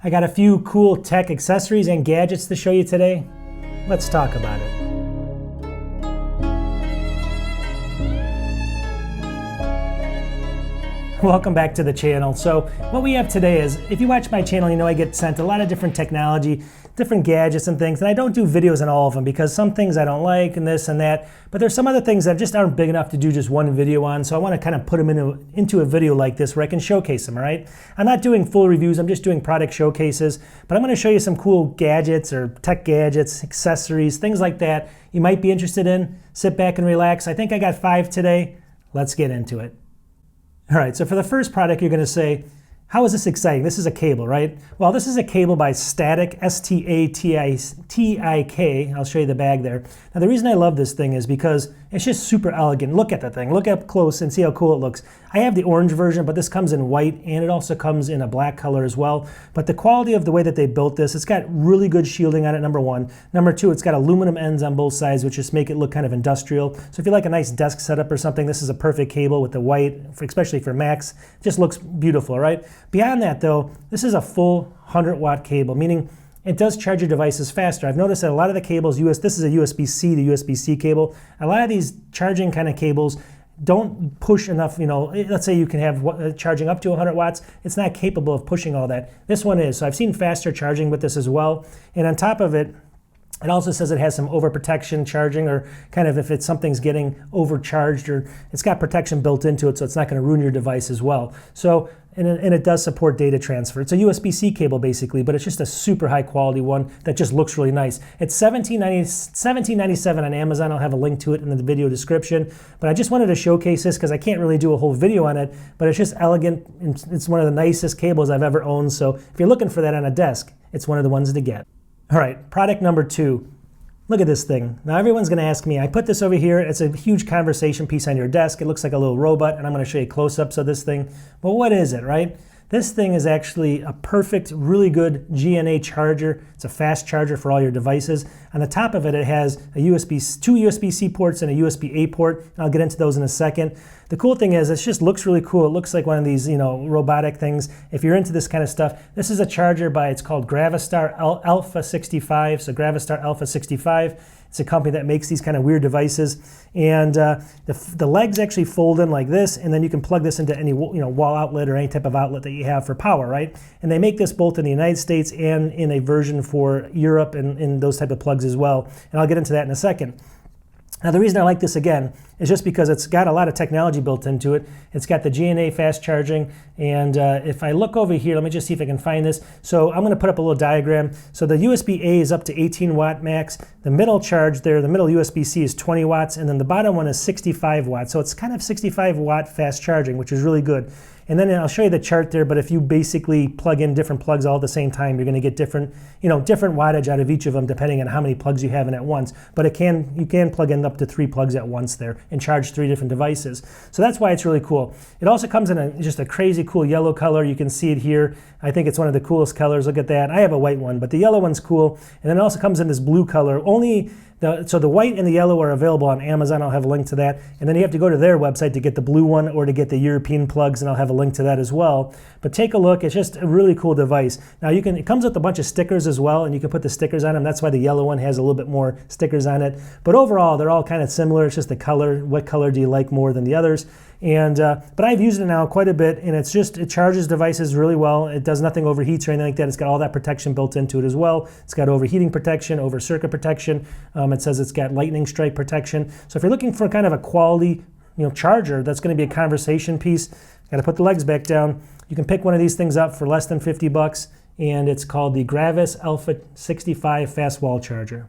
I got a few cool tech accessories and gadgets to show you today. Let's talk about it. Welcome back to the channel. So what we have today is, if you watch my channel, you know I get sent a lot of different technology, different gadgets and things, and I don't do videos on all of them because some things I don't like and this and that, but there's some other things that just aren't big enough to do just one video on, so I want to kind of put them into a video like this where I can showcase them, all right? I'm not doing full reviews, I'm just doing product showcases, but I'm going to show you some cool gadgets or tech gadgets, accessories, things like that you might be interested in. Sit back and relax. I think I got 5 today. Let's get into it. All right, so for the first product, you're going to say, how is this exciting? This is a cable, right? Well, this is a cable by Static, S-T-A-T-I-K. I'll show you the bag there. Now, the reason I love this thing is because it's just super elegant. Look at the thing. Look up close and see how cool it looks. I have the orange version, but this comes in white, and it also comes in a black color as well. But the quality of the way that they built this, it's got really good shielding on it, number one. Number two, it's got aluminum ends on both sides, which just make it look kind of industrial. So if you like a nice desk setup or something, this is a perfect cable with the white, especially for Macs. It just looks beautiful, right? Beyond that, though, this is a full 100-watt cable, meaning it does charge your devices faster. I've noticed that a lot of the cables, this is a USB-C to USB-C cable. A lot of these charging kind of cables don't push enough, let's say you can have charging up to 100 watts. It's not capable of pushing all that. This one is. So I've seen faster charging with this as well. And on top of it, it also says it has some overprotection charging, or kind of if something's getting overcharged, or it's got protection built into it, so it's not going to ruin your device as well. So, and it does support data transfer. It's a USB-C cable basically, but it's just a super high quality one that just looks really nice. It's $17.97 on Amazon. I'll have a link to it in the video description. But I just wanted to showcase this because I can't really do a whole video on it, but it's just elegant. It's one of the nicest cables I've ever owned. So if you're looking for that on a desk, it's one of the ones to get. All right, product number 2. Look at this thing. Now everyone's going to ask me, I put this over here, it's a huge conversation piece on your desk. It looks like a little robot, and I'm going to show you close-ups of this thing. But what is it, right? This thing is actually a perfect, really good GNA charger. It's a fast charger for all your devices. On the top of it, it has two USB-C ports and a USB-A port. And I'll get into those in a second. The cool thing is, it just looks really cool. It looks like one of these, robotic things. If you're into this kind of stuff, this is a charger it's called Gravistar Alpha 65. So Gravistar Alpha 65. It's a company that makes these kind of weird devices, and the legs actually fold in like this, and then you can plug this into any wall outlet or any type of outlet that you have for power, right? And they make this both in the United States and in a version for Europe and those type of plugs as well. And I'll get into that in a second. Now, the reason I like this again is just because it's got a lot of technology built into it. It's got the GNA fast charging, and if I look over here, let me just see if I can find this. So I'm going to put up a little diagram. So the USB-A is up to 18 watt max. The middle charge there, the middle USB-C is 20 watts, and then the bottom one is 65 watts. So it's kind of 65 watt fast charging, which is really good. And then I'll show you the chart there, but if you basically plug in different plugs all at the same time, you're going to get different wattage out of each of them depending on how many plugs you have in at once. But you can plug in up to 3 plugs at once there and charge 3 different devices. So that's why it's really cool. It also comes in just a crazy cool yellow color. You can see it here. I think it's one of the coolest colors. Look at that. I have a white one, but the yellow one's cool. And then it also comes in this blue color. So the white and the yellow are available on Amazon. I'll have a link to that. And then you have to go to their website to get the blue one or to get the European plugs, and I'll have a link to that as well. But take a look. It's just a really cool device. Now it comes with a bunch of stickers as well, and you can put the stickers on them. That's why the yellow one has a little bit more stickers on it. But overall, they're all kind of similar. It's just the color. What color do you like more than the others? And but I've used it now quite a bit, and it charges devices really well. It does nothing overheats or anything like that. It's got all that protection built into it as well. It's got overheating protection, over circuit protection. It says it's got lightning strike protection. So if you're looking for kind of a quality charger that's going to be a conversation piece, got to put the legs back down. You can pick one of these things up for less than $50, and it's called the Gravis Alpha 65 Fast Wall Charger.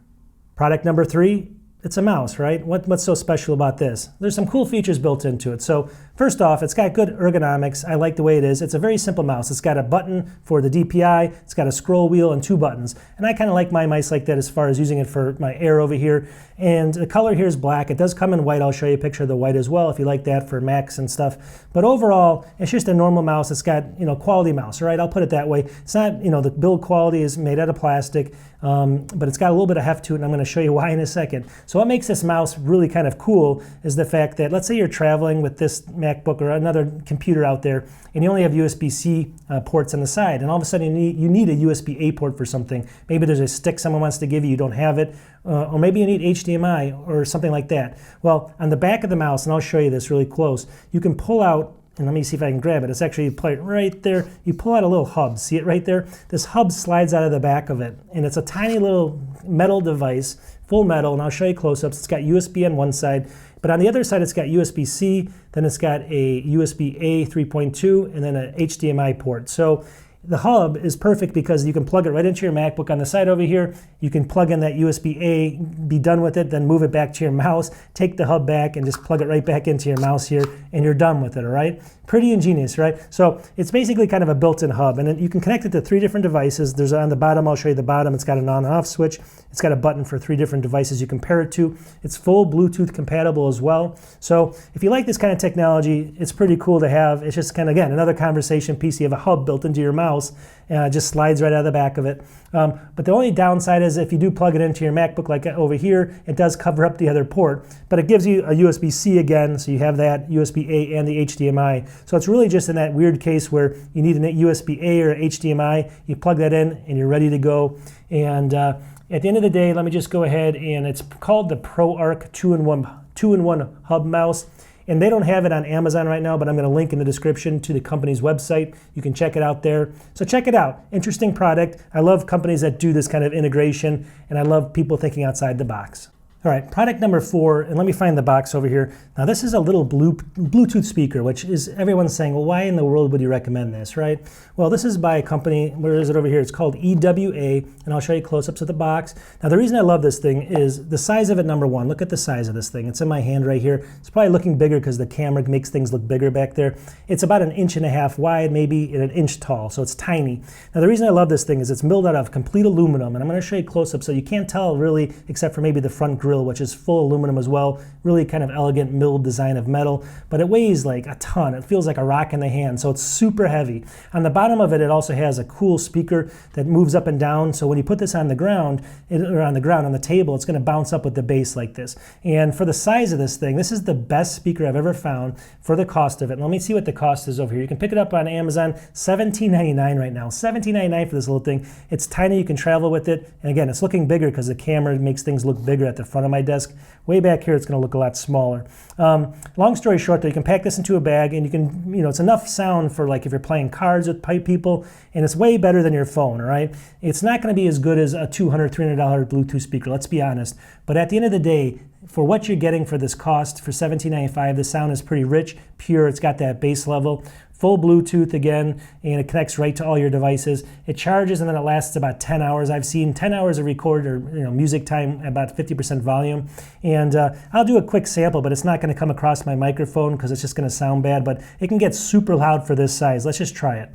Product number 3. It's a mouse, right? What's so special about this? There's some cool features built into it. So first off, it's got good ergonomics. I like the way it is. It's a very simple mouse. It's got a button for the DPI. It's got a scroll wheel and 2 buttons. And I kind of like my mice like that as far as using it for my Air over here. And the color here is black. It does come in white. I'll show you a picture of the white as well if you like that for Macs and stuff. But overall, it's just a normal mouse. It's got, quality mouse, right? I'll put it that way. It's not, the build quality is made out of plastic, but it's got a little bit of heft to it, and I'm going to show you why in a second. So what makes this mouse really kind of cool is the fact that, let's say you're traveling with this Mac MacBook or another computer out there, and you only have USB-C ports on the side, and all of a sudden you need a USB-A port for something. Maybe there's a stick someone wants to give you, you don't have it, or maybe you need HDMI or something like that. Well, on the back of the mouse, and I'll show you this really close, you can pull out, and let me see if I can grab it. It's actually right there. You pull out a little hub. See it right there? This hub slides out of the back of it, and it's a tiny little metal device, full metal, and I'll show you close-ups. It's got USB on one side, but on the other side it's got USB-C, then it's got a USB-A 3.2, and then an HDMI port. So the hub is perfect because you can plug it right into your MacBook on the side over here. You can plug in that USB-A, be done with it, then move it back to your mouse, take the hub back and just plug it right back into your mouse here, and you're done with it, all right? Pretty ingenious, right? So it's basically kind of a built-in hub, and then you can connect it to 3 different devices. There's on the bottom, I'll show you the bottom, it's got an on and off switch. It's got a button for 3 different devices you can pair it to. It's full Bluetooth compatible as well. So if you like this kind of technology, it's pretty cool to have. It's just kind of, again, another conversation piece. You have a hub built into your mouse, and it just slides right out of the back of it. But the only downside is if you do plug it into your MacBook like over here, it does cover up the other port, but it gives you a USB-C again, so you have that USB-A and the HDMI. So it's really just in that weird case where you need a USB-A or HDMI, you plug that in and you're ready to go. And at the end of the day, let me just go ahead, and it's called the ProArc 2-in-1 hub mouse. And they don't have it on Amazon right now, but I'm going to link in the description to the company's website. You can check it out there. So check it out. Interesting product. I love companies that do this kind of integration, and I love people thinking outside the box. All right, product number 4, and let me find the box over here. Now this is a little Bluetooth speaker, which is everyone's saying, well, why in the world would you recommend this, right? Well, this is by a company, where is it over here? It's called EWA, and I'll show you close-ups of the box. Now the reason I love this thing is the size of it, number one. Look at the size of this thing. It's in my hand right here. It's probably looking bigger because the camera makes things look bigger back there. It's about 1.5 inches wide, maybe 1 inch tall, so it's tiny. Now the reason I love this thing is it's milled out of complete aluminum, and I'm going to show you close-up so you can't tell really, except for maybe the front grille, which is full aluminum as well. Really kind of elegant milled design of metal, but it weighs like a ton. It feels like a rock in the hand, so it's super heavy. On the bottom of it, it also has a cool speaker that moves up and down, so when you put this on the ground, on the table, it's going to bounce up with the bass like this. And for the size of this thing, this is the best speaker I've ever found for the cost of it. And let me see what the cost is over here. You can pick it up on Amazon, $17.99 right now. $17.99 for this little thing. It's tiny, you can travel with it, and again, it's looking bigger because the camera makes things look bigger at the front of my desk. Way back here, it's going to look a lot smaller. Long story short, though, you can pack this into a bag, and you can, it's enough sound for like if you're playing cards with people, and it's way better than your phone, all right? It's not going to be as good as a $200, $300 Bluetooth speaker, let's be honest. But at the end of the day, for what you're getting for this cost, for $17.95, the sound is pretty rich, pure, it's got that bass level. Full Bluetooth again, and it connects right to all your devices. It charges and then it lasts about 10 hours. I've seen 10 hours of record or music time, about 50% volume. And I'll do a quick sample, but it's not going to come across my microphone because it's just going to sound bad, but it can get super loud for this size. Let's just try it.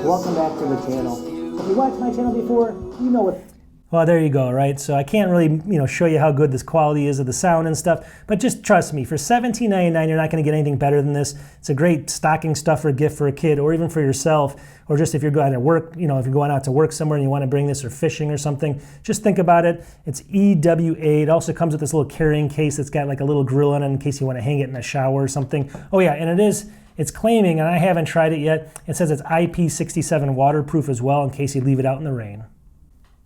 Welcome back to the channel. If you watched my channel before, you know what. Well, there you go, right? So I can't really, show you how good this quality is of the sound and stuff, but just trust me, for $17.99, you're not going to get anything better than this. It's a great stocking stuffer gift for a kid, or even for yourself, or just if you're going to work, if you're going out to work somewhere and you want to bring this, or fishing or something, just think about it. It's EWA. It also comes with this little carrying case that's got like a little grill on it in case you want to hang it in a shower or something. Oh yeah, and it's claiming, and I haven't tried it yet, it says it's IP67 waterproof as well in case you leave it out in the rain.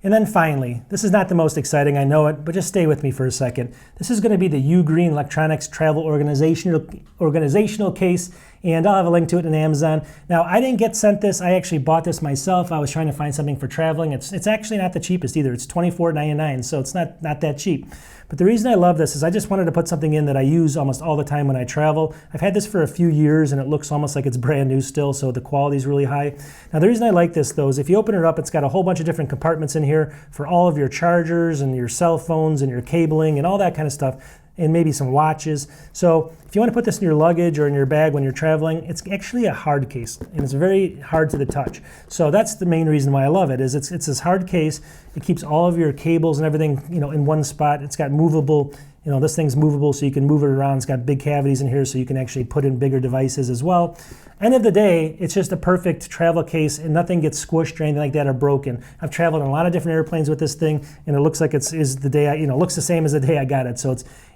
And then finally, this is not the most exciting, I know it, but just stay with me for a second. This is going to be the Ugreen Electronics Travel Organizational case, and I'll have a link to it in Amazon. Now, I didn't get sent this. I actually bought this myself. I was trying to find something for traveling. It's actually not the cheapest either. It's $24.99, so it's not that cheap. But the reason I love this is I just wanted to put something in that I use almost all the time when I travel. I've had this for a few years, and it looks almost like it's brand new still, so the quality is really high. Now, the reason I like this, though, is if you open it up, it's got a whole bunch of different compartments in here for all of your chargers and your cell phones and your cabling and all that kind of stuff, and maybe some watches. So if you want to put this in your luggage or in your bag when you're traveling, it's actually a hard case, and it's very hard to the touch. So that's the main reason why I love it, is it's this hard case. It keeps all of your cables and everything, in one spot. It's got movable You know, this thing's movable, so you can move it around. It's got big cavities in here, so you can actually put in bigger devices as well. End of the day, it's just a perfect travel case, and nothing gets squished or anything like that or broken. I've traveled on a lot of different airplanes with this thing, and it looks like looks the same as the day I got it. So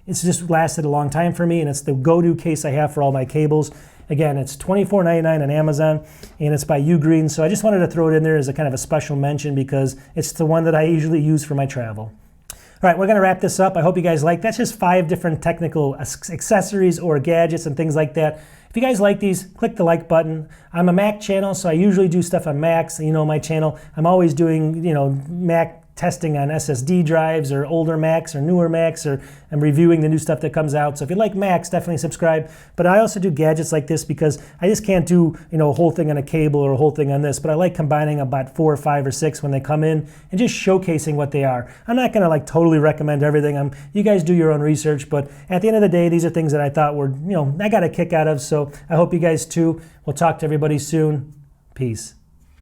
it's just lasted a long time for me, and it's the go-to case I have for all my cables. Again, it's $24.99 on Amazon, and it's by Ugreen. So I just wanted to throw it in there as a kind of a special mention because it's the one that I usually use for my travel. All right, we're going to wrap this up. I hope you guys like. That's just 5 different technical accessories or gadgets and things like that. If you guys like these, click the like button. I'm a Mac channel, so I usually do stuff on Macs. You know my channel. I'm always doing, Mac testing on SSD drives or older Macs or newer Macs, or I'm reviewing the new stuff that comes out. So if you like Macs, definitely subscribe. But I also do gadgets like this because I just can't do a whole thing on a cable or a whole thing on this, but I like combining about 4 or 5 or 6 when they come in and just showcasing what they are. I'm not gonna totally recommend everything. You guys do your own research, but at the end of the day, these are things that I thought were, I got a kick out of, so I hope you guys too. We'll talk to everybody soon. Peace.